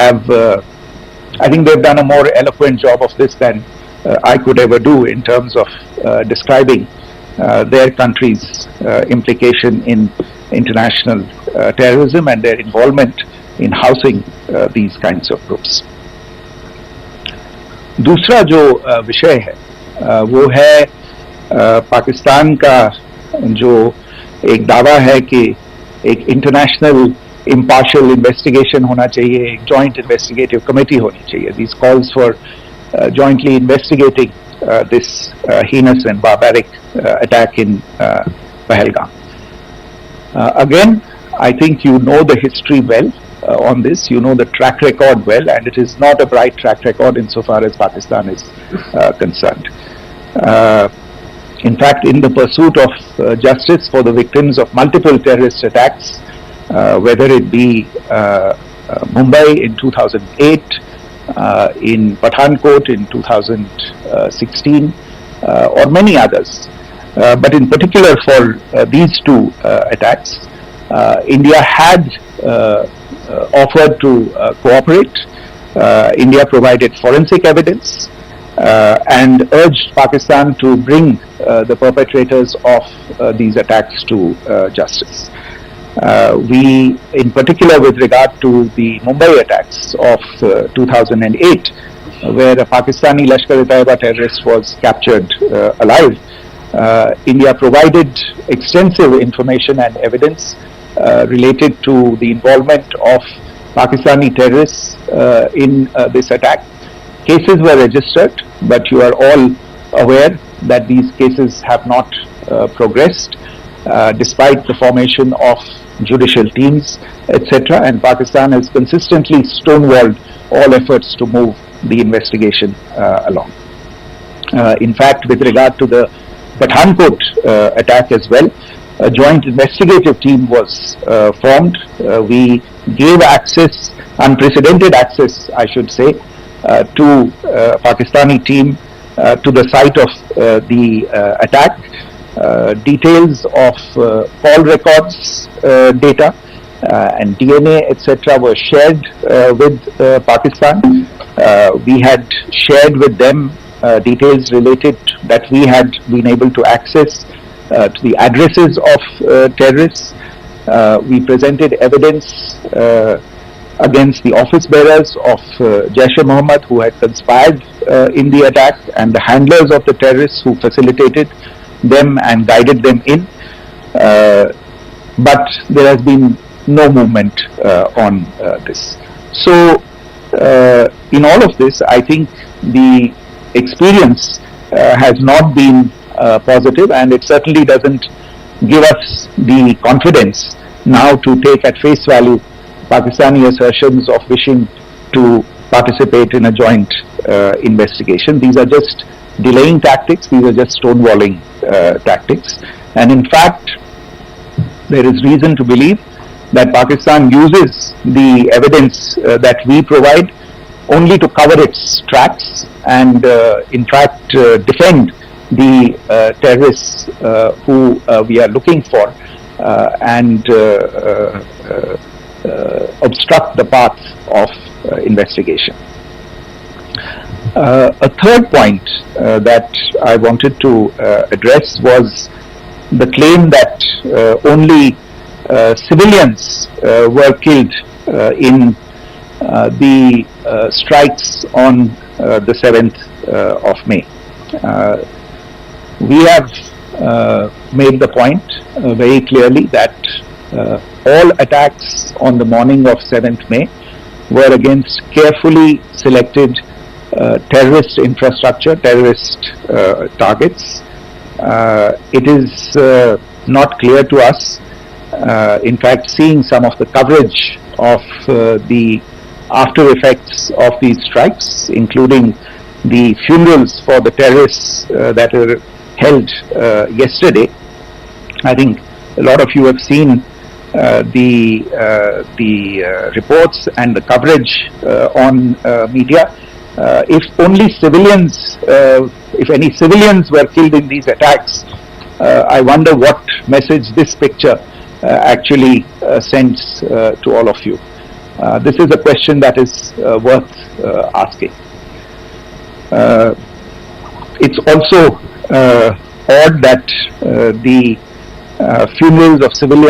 have, I think they've done a more eloquent job of this than I could ever do in terms of describing their country's implication in international terrorism and their involvement in housing these kinds of groups. दूसरा जो विषय है वो है पाकिस्तान का जो एक दावा है कि एक इंटरनेशनल impartial investigation होना चाहिए, एक joint investigative committee होनी चाहिए. These calls for jointly investigating this heinous and barbaric attack in Pahalgam. Again, I think you know the history well on this, you know the track record well, and it is not a bright track record insofar as Pakistan is concerned. In fact, in the pursuit of justice for the victims of multiple terrorist attacks, whether it be Mumbai in 2008, in Pathankot in 2016, or many others. But in particular for these two attacks, India had offered to cooperate. India provided forensic evidence and urged Pakistan to bring the perpetrators of these attacks to justice. We, in particular with regard to the Mumbai attacks of 2008, where a Pakistani Lashkar-e-Taiba terrorist was captured alive, India provided extensive information and evidence related to the involvement of Pakistani terrorists in this attack. Cases were registered, but you are all aware that these cases have not progressed despite the formation of judicial teams, etc. And Pakistan has consistently stonewalled all efforts to move the investigation along. In fact, with regard to the Pathankot attack as well, a joint investigative team was formed. We gave access, unprecedented access, I should say, to Pakistani team to the site of the attack. Details of call records data and DNA, etc. were shared with Pakistan. We had shared with them details related that we had been able to access to the addresses of terrorists. We presented evidence against the office bearers of Jaish-e-Mohammed who had conspired in the attack, and the handlers of the terrorists who facilitated them and guided them in. But there has been no movement on this. So in all of this, I think the experience has not been positive, and it certainly doesn't give us the confidence now to take at face value Pakistani assertions of wishing to participate in a joint investigation. These are just delaying tactics, these are just stonewalling tactics, and in fact there is reason to believe that Pakistan uses the evidence that we provide only to cover its tracks and in fact defend the terrorists who we are looking for and obstruct the path of investigation. A third point that I wanted to address was the claim that only civilians were killed in the strikes on the 7th of May. We have made the point very clearly that all attacks on the morning of 7th May were against carefully selected terrorist infrastructure, terrorist targets. It is not clear to us, in fact, seeing some of the coverage of the after effects of these strikes, including the funerals for the terrorists that were held yesterday. I think a lot of you have seen the reports and the coverage on media. If only civilians, if any civilians were killed in these attacks, I wonder what message this picture actually sends to all of you. This is a question that is worth asking. It's also odd that the funerals of civilians